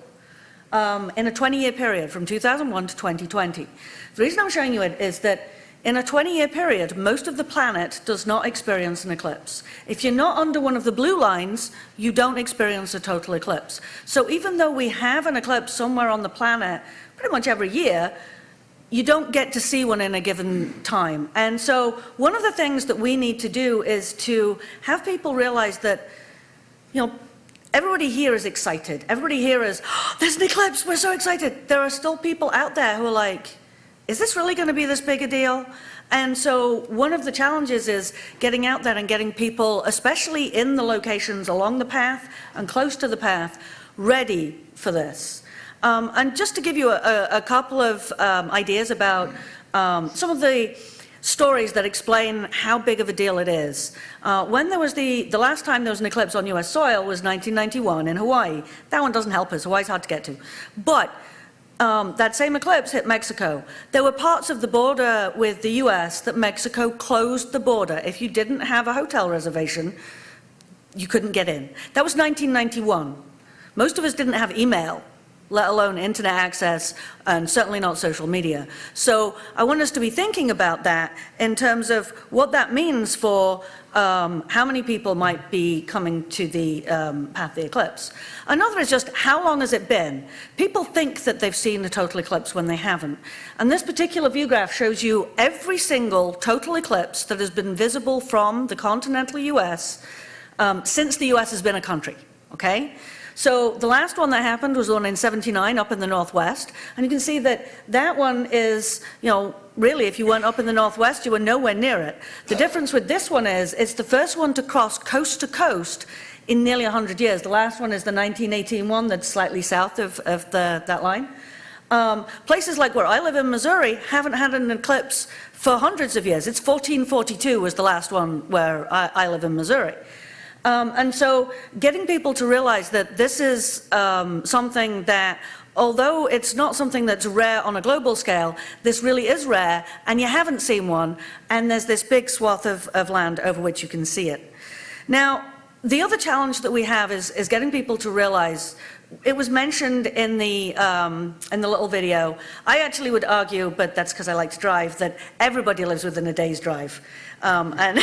in a 20-year period from 2001 to 2020. The reason I'm showing you it is that in a 20-year period, most of the planet does not experience an eclipse. If you're not under one of the blue lines, you don't experience a total eclipse. So even though we have an eclipse somewhere on the planet pretty much every year, you don't get to see one in a given time. And so one of the things that we need to do is to have people realize that, everybody here is excited. Everybody here is, oh, there's an eclipse, we're so excited. There are still people out there who are like, is this really going to be this big a deal? And so one of the challenges is getting out there and getting people, especially in the locations along the path and close to the path, ready for this. And just to give you a couple of ideas about some of the stories that explain how big of a deal it is. When there was the last time there was an eclipse on US soil was 1991 in Hawaii. That one doesn't help us. Hawaii's hard to get to. But that same eclipse hit Mexico. There were parts of the border with the US that Mexico closed the border. If you didn't have a hotel reservation, you couldn't get in. That was 1991. Most of us didn't have email, let alone internet access, and certainly not social media. So I want us to be thinking about that in terms of what that means for how many people might be coming to the path of the eclipse. Another is just how long has it been? People think that they've seen a total eclipse when they haven't. And this particular view graph shows you every single total eclipse that has been visible from the continental US since the US has been a country, okay? So the last one that happened was the one in '79 up in the Northwest. And you can see that that one is, really if you weren't up in the Northwest, you were nowhere near it. The difference with this one is it's the first one to cross coast to coast in nearly 100 years. The last one is the 1918 one that's slightly south of that line. Places like where I live in Missouri haven't had an eclipse for hundreds of years. It's 1442 was the last one where I live in Missouri. And so getting people to realize that this is something that, although it's not something that's rare on a global scale, this really is rare, and you haven't seen one, and there's this big swath of land over which you can see it. Now, the other challenge that we have is getting people to realize, it was mentioned in the little video. I actually would argue, but that's because I like to drive, that everybody lives within a day's drive. And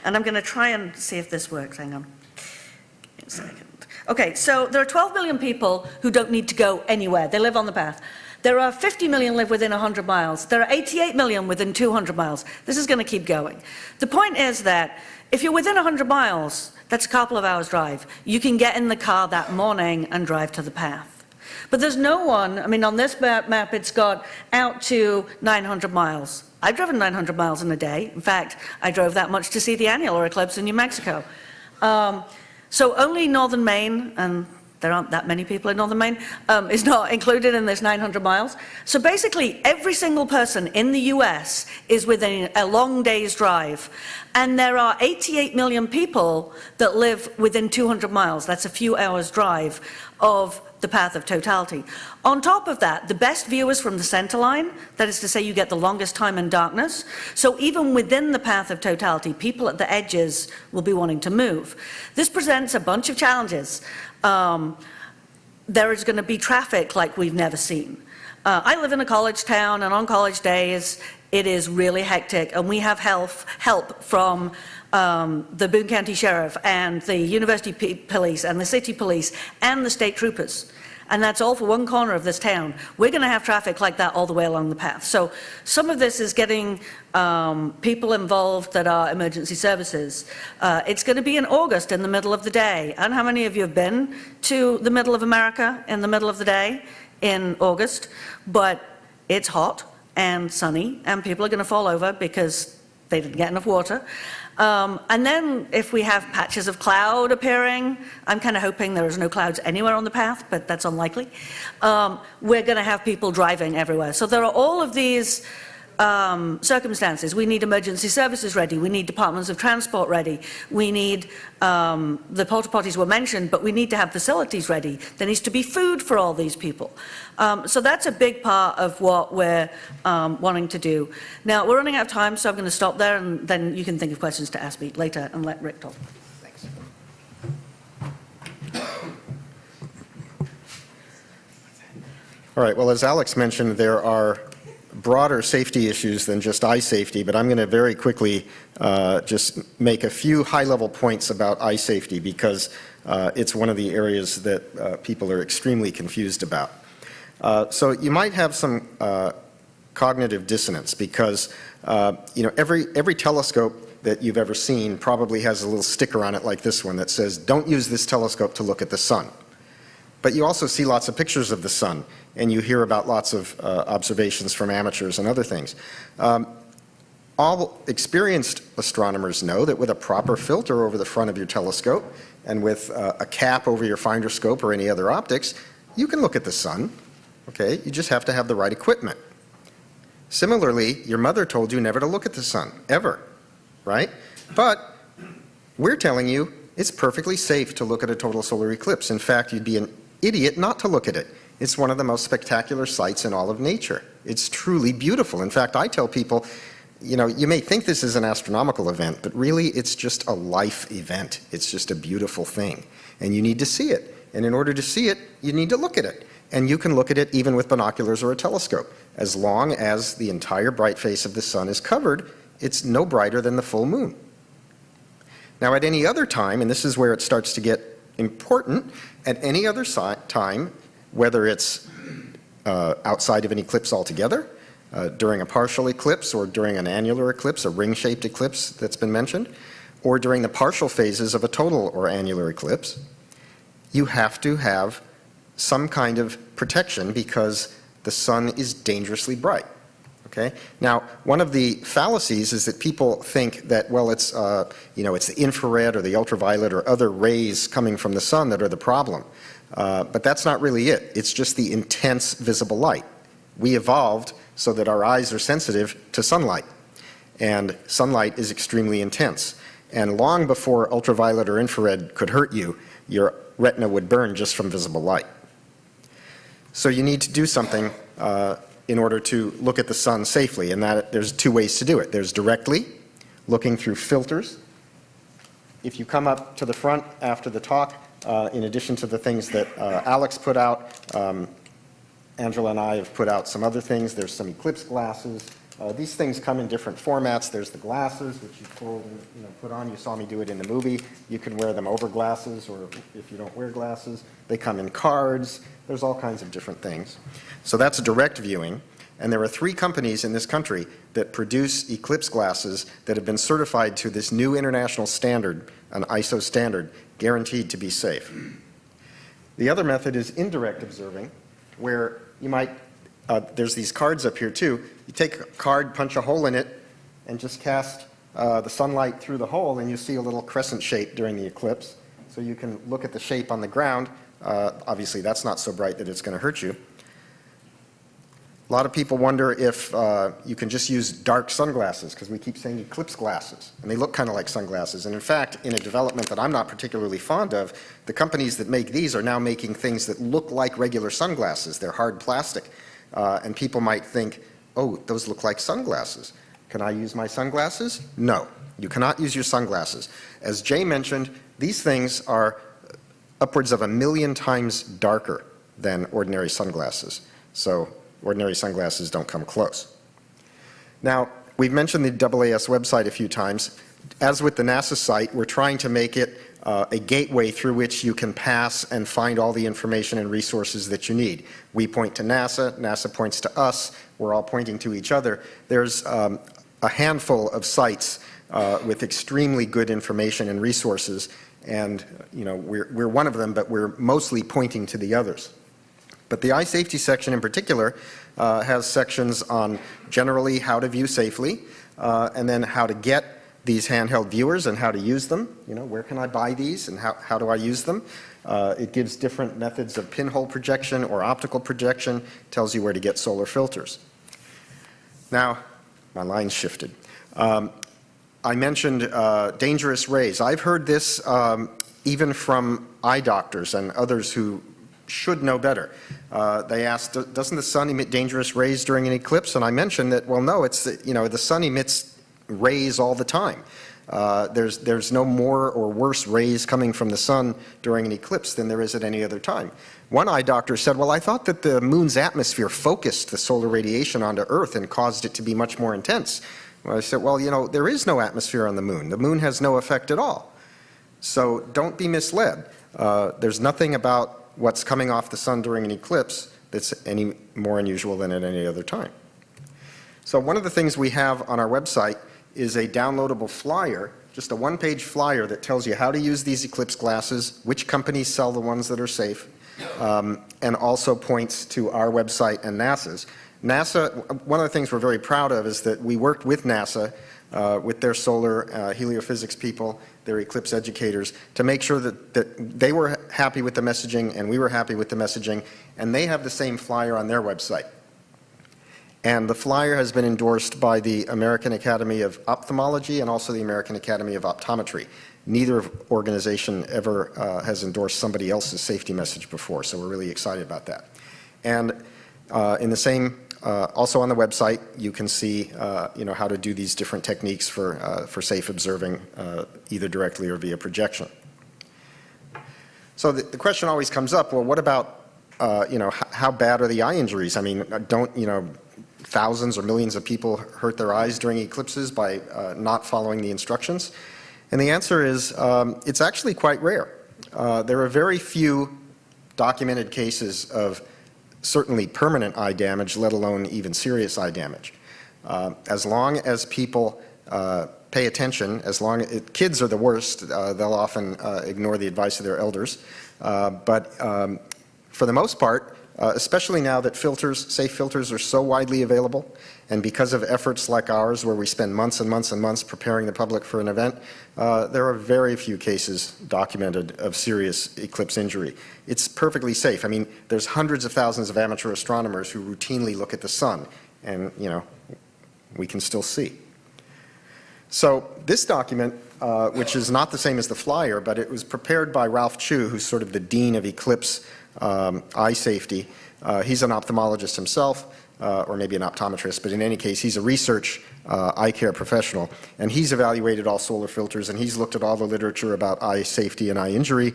I'm going to try and see if this works. Hang on. Give me a second. Okay, so there are 12 million people who don't need to go anywhere. They live on the path. There are 50 million live within 100 miles. There are 88 million within 200 miles. This is going to keep going. The point is that if you're within 100 miles, that's a couple of hours drive. You can get in the car that morning and drive to the path. But there's no one, I mean, on this map it's got out to 900 miles. I've driven 900 miles in a day. In fact, I drove that much to see the annular eclipse in New Mexico. So only northern Maine, and there aren't that many people in northern Maine, is not included in this 900 miles. So basically, every single person in the US is within a long day's drive. And there are 88 million people that live within 200 miles. That's a few hours' drive of the path of totality. On top of that, the best view is from the center line. That is to say, you get the longest time in darkness. So even within the path of totality, people at the edges will be wanting to move. This presents a bunch of challenges. There is going to be traffic like we've never seen. I live in a college town, and on college days, it is really hectic, and we have help from the Boone County Sheriff and the University Police and the City Police and the state troopers. And that's all for one corner of this town. We're going to have traffic like that all the way along the path. So some of this is getting people involved that are emergency services. It's going to be in August in the middle of the day. And how many of you have been to the middle of America in the middle of the day in August? But it's hot and sunny, and people are going to fall over because they didn't get enough water. And then if we have patches of cloud appearing, I'm kind of hoping there is no clouds anywhere on the path, but that's unlikely. We're going to have people driving everywhere. So there are all of these circumstances. We need emergency services ready. We need departments of transport ready. We need, the porta potties were mentioned, but we need to have facilities ready. There needs to be food for all these people. So that's a big part of what we're wanting to do. Now, we're running out of time, so I'm going to stop there, and then you can think of questions to ask me later and let Rick talk. Thanks. All right, well, as Alex mentioned, there are broader safety issues than just eye safety, but I'm going to very quickly just make a few high-level points about eye safety because it's one of the areas that people are extremely confused about. So you might have some cognitive dissonance because every telescope that you've ever seen probably has a little sticker on it like this one that says, "Don't use this telescope to look at the sun." But you also see lots of pictures of the sun, and you hear about lots of observations from amateurs and other things. All experienced astronomers know that with a proper filter over the front of your telescope and with a cap over your finder scope or any other optics, you can look at the sun. Okay, you just have to have the right equipment. Similarly, your mother told you never to look at the sun, ever, right? But we're telling you it's perfectly safe to look at a total solar eclipse. In fact, you'd be an idiot not to look at it. It's one of the most spectacular sights in all of nature. It's truly beautiful. In fact, I tell people, you may think this is an astronomical event, but really it's just a life event. It's just a beautiful thing. And you need to see it. And in order to see it, you need to look at it. And you can look at it even with binoculars or a telescope. As long as the entire bright face of the sun is covered, it's no brighter than the full moon. Now, at any other time, and this is where it starts to get important, at any other time, whether it's outside of an eclipse altogether, during a partial eclipse or during an annular eclipse, a ring-shaped eclipse that's been mentioned, or during the partial phases of a total or annular eclipse, you have to have some kind of protection because the sun is dangerously bright. Okay? Now, one of the fallacies is that people think that, well, it's the infrared or the ultraviolet or other rays coming from the sun that are the problem. But that's not really it. It's just the intense visible light. We evolved so that our eyes are sensitive to sunlight. And sunlight is extremely intense. And long before ultraviolet or infrared could hurt you, your retina would burn just from visible light. So you need to do something in order to look at the sun safely, and that there's two ways to do it. There's directly, looking through filters. If you come up to the front after the talk, in addition to the things that Alex put out, Angela and I have put out some other things. There's some eclipse glasses, These things come in different formats. There's the glasses, which you pull and put on. You saw me do it in the movie. You can wear them over glasses, or if you don't wear glasses. They come in cards. There's all kinds of different things. So that's direct viewing. And there are 3 companies in this country that produce eclipse glasses that have been certified to this new international standard, an ISO standard, guaranteed to be safe. The other method is indirect observing, where you might, there's these cards up here too. You take a card, punch a hole in it, and just cast the sunlight through the hole, and you see a little crescent shape during the eclipse. So you can look at the shape on the ground. Obviously, that's not so bright that it's going to hurt you. A lot of people wonder if you can just use dark sunglasses, because we keep saying eclipse glasses, and they look kind of like sunglasses. And in fact, in a development that I'm not particularly fond of, the companies that make these are now making things that look like regular sunglasses. They're hard plastic. And people might think, oh, those look like sunglasses. Can I use my sunglasses? No, you cannot use your sunglasses. As Jay mentioned, these things are upwards of 1 million times darker than ordinary sunglasses. So ordinary sunglasses don't come close. Now, we've mentioned the AAS website a few times. As with the NASA site, we're trying to make it a gateway through which you can pass and find all the information and resources that you need. We point to NASA, NASA points to us, we're all pointing to each other. There's a handful of sites with extremely good information and resources, and we're one of them, but we're mostly pointing to the others. But the eye safety section in particular has sections on generally how to view safely, and then how to get these handheld viewers and how to use them. Where can I buy these and how do I use them? It gives different methods of pinhole projection or optical projection, tells you where to get solar filters. Now, my line shifted. I mentioned dangerous rays. I've heard this even from eye doctors and others who should know better. They asked, doesn't the sun emit dangerous rays during an eclipse? And I mentioned that, well, no, it's the sun emits rays all the time. There's no more or worse rays coming from the sun during an eclipse than there is at any other time. One eye doctor said, well, I thought that the moon's atmosphere focused the solar radiation onto Earth and caused it to be much more intense. Well, I said, well, there is no atmosphere on the moon. The moon has no effect at all. So don't be misled. There's nothing about what's coming off the sun during an eclipse that's any more unusual than at any other time. So one of the things we have on our website is a downloadable flyer, just a one-page flyer that tells you how to use these eclipse glasses, which companies sell the ones that are safe, and also points to our website and NASA's. NASA, one of the things we're very proud of is that we worked with NASA, with their solar heliophysics people, their eclipse educators, to make sure that they were happy with the messaging and we were happy with the messaging, and they have the same flyer on their website. And the flyer has been endorsed by the American Academy of Ophthalmology and also the American Academy of Optometry. Neither organization ever has endorsed somebody else's safety message before, so we're really excited about that. And in the same, also on the website, you can see how to do these different techniques for safe observing, either directly or via projection. So the question always comes up, well, what about, how bad are the eye injuries? I mean, don't, thousands or millions of people hurt their eyes during eclipses by not following the instructions? And the answer is it's actually quite rare. There are very few documented cases of certainly permanent eye damage, let alone even serious eye damage. As long as people pay attention, kids are the worst, they'll often ignore the advice of their elders. But for the most part, especially now that safe filters are so widely available, and because of efforts like ours where we spend months and months and months preparing the public for an event, there are very few cases documented of serious eclipse injury. It's perfectly safe. I mean, there's hundreds of thousands of amateur astronomers who routinely look at the sun, and we can still see. So this document, which is not the same as the flyer, but it was prepared by Ralph Chu, who's sort of the dean of eclipse eye safety. He's an ophthalmologist himself, or maybe an optometrist, but in any case, he's a research eye care professional, and he's evaluated all solar filters, and he's looked at all the literature about eye safety and eye injury,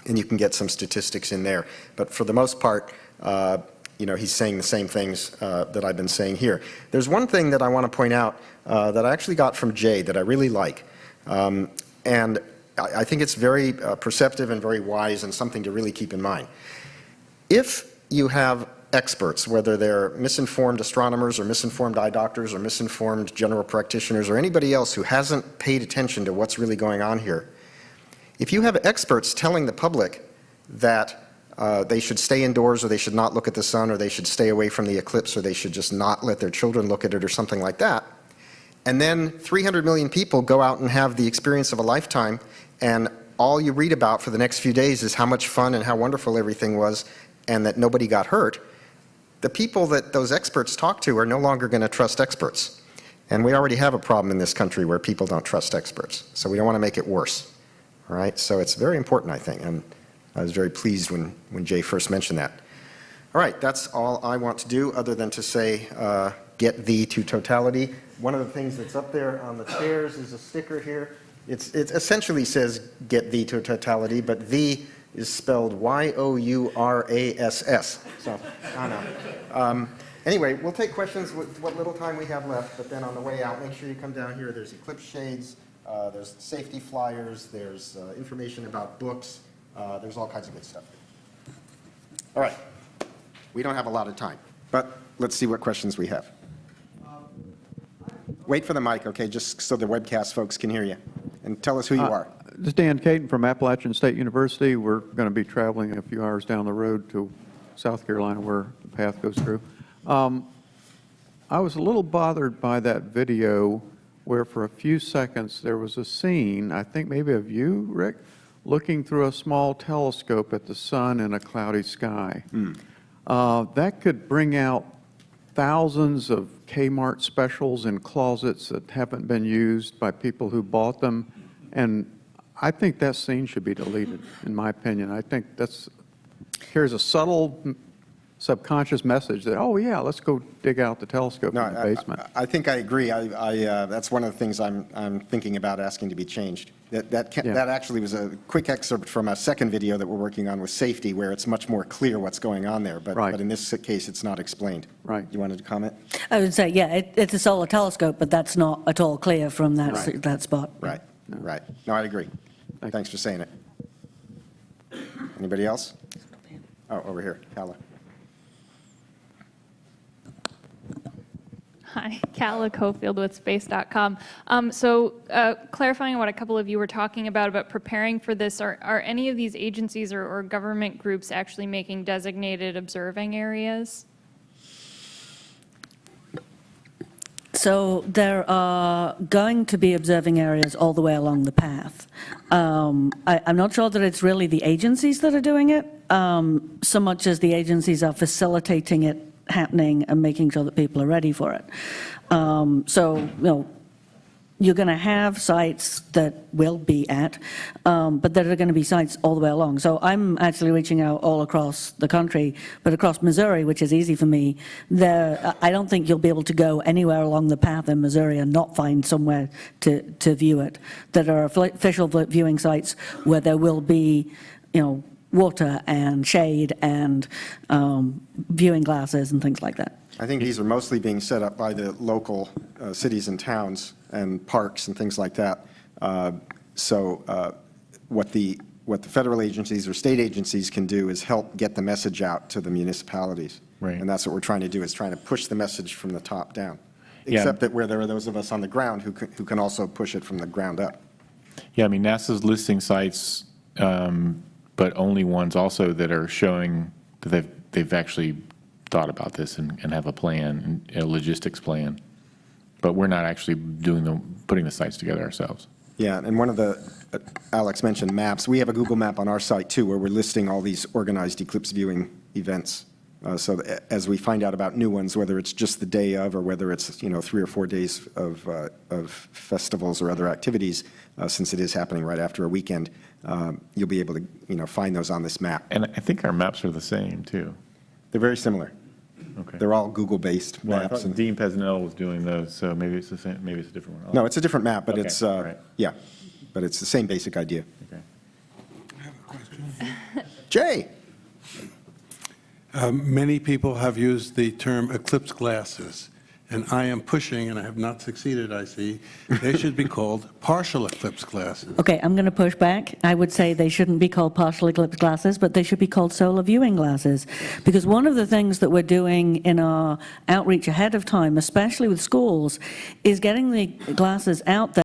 and you can get some statistics in there. But for the most part, he's saying the same things that I've been saying here. There's one thing that I want to point out that I actually got from Jay that I really like. And I think it's very perceptive and very wise and something to really keep in mind. If you have experts, whether they're misinformed astronomers or misinformed eye doctors or misinformed general practitioners or anybody else who hasn't paid attention to what's really going on here, if you have experts telling the public that they should stay indoors or they should not look at the sun or they should stay away from the eclipse or they should just not let their children look at it or something like that, and then 300 million people go out and have the experience of a lifetime, and all you read about for the next few days is how much fun and how wonderful everything was and that nobody got hurt, the people that those experts talk to are no longer going to trust experts. And we already have a problem in this country where people don't trust experts. So we don't want to make it worse. All right? So it's very important, I think. And I was very pleased when Jay first mentioned that. All right, that's all I want to do other than to say get thee to totality. One of the things that's up there on the chairs is a sticker here. It essentially says get thee to totality, but thee is spelled Y-O-U-R-A-S-S. So, I don't know. Anyway, we'll take questions with what little time we have left, but then on the way out, make sure you come down here. There's eclipse shades, there's safety flyers, there's information about books, there's all kinds of good stuff. All right. We don't have a lot of time, but let's see what questions we have. Wait for the mic, okay, just so the webcast folks can hear you. And tell us who you are. This is Dan Caton from Appalachian State University. We're going to be traveling a few hours down the road to South Carolina where the path goes through. I was a little bothered by that video where for a few seconds there was a scene, I think maybe of you, Rick, looking through a small telescope at the sun in a cloudy sky. That could bring out thousands of Kmart specials in closets that haven't been used by people who bought them. And I think that scene should be deleted, in my opinion. I think here's a subtle subconscious message that, oh yeah, let's go dig out the telescope in the basement. I think I agree. That's one of the things I'm thinking about asking to be changed. That actually was a quick excerpt from a second video that we're working on with safety, where it's much more clear what's going on there. But in this case, it's not explained. Right. You wanted to comment? I would say, yeah, it's a solar telescope, but that's not at all clear from that spot. Right. Right. No, I agree. Thanks for saying it. Anybody else? Oh, over here, Calla. Hi, Calla Cofield with Space.com. Clarifying what a couple of you were talking about preparing for this, are any of these agencies or government groups actually making designated observing areas? So there are going to be observing areas all the way along the path. I'm not sure that it's really the agencies that are doing it, so much as the agencies are facilitating it happening and making sure that people are ready for it. You're going to have sites that will be at, but there are going to be sites all the way along. So I'm actually reaching out all across the country, but across Missouri, which is easy for me, I don't think you'll be able to go anywhere along the path in Missouri and not find somewhere to view it. There are official viewing sites where there will be, water and shade and viewing glasses and things like that. I think these are mostly being set up by the local cities and towns and parks and things like that. What the federal agencies or state agencies can do is help get the message out to the municipalities. Right. And that's what we're trying to do, is trying to push the message from the top down. Except that where there are those of us on the ground who can also push it from the ground up. Yeah, I mean, NASA's listing sites, but only ones also that are showing that they've actually thought about this and have a plan, a logistics plan. But we're not actually putting the sites together ourselves. Yeah, and one of Alex mentioned maps. We have a Google map on our site too, where we're listing all these organized eclipse viewing events. So as we find out about new ones, whether it's just the day of or whether it's 3 or 4 days of festivals or other activities, since it is happening right after a weekend, you'll be able to find those on this map. And I think our maps are the same too. They're very similar. Okay. They're all Google-based Well, I maps. thought Dean Pesnell was doing those, so maybe it's the same. Maybe it's a different one. No, it's a different map, but Okay, it's right. yeah, but it's the same basic idea. Okay. I have a question. Jay. Many people have used the term eclipse glasses, and I am pushing, and I have not succeeded, I see, they should be called partial eclipse glasses. Okay, I'm going to push back. I would say they shouldn't be called partial eclipse glasses, but they should be called solar viewing glasses. Because one of the things that we're doing in our outreach ahead of time, especially with schools, is getting the glasses out there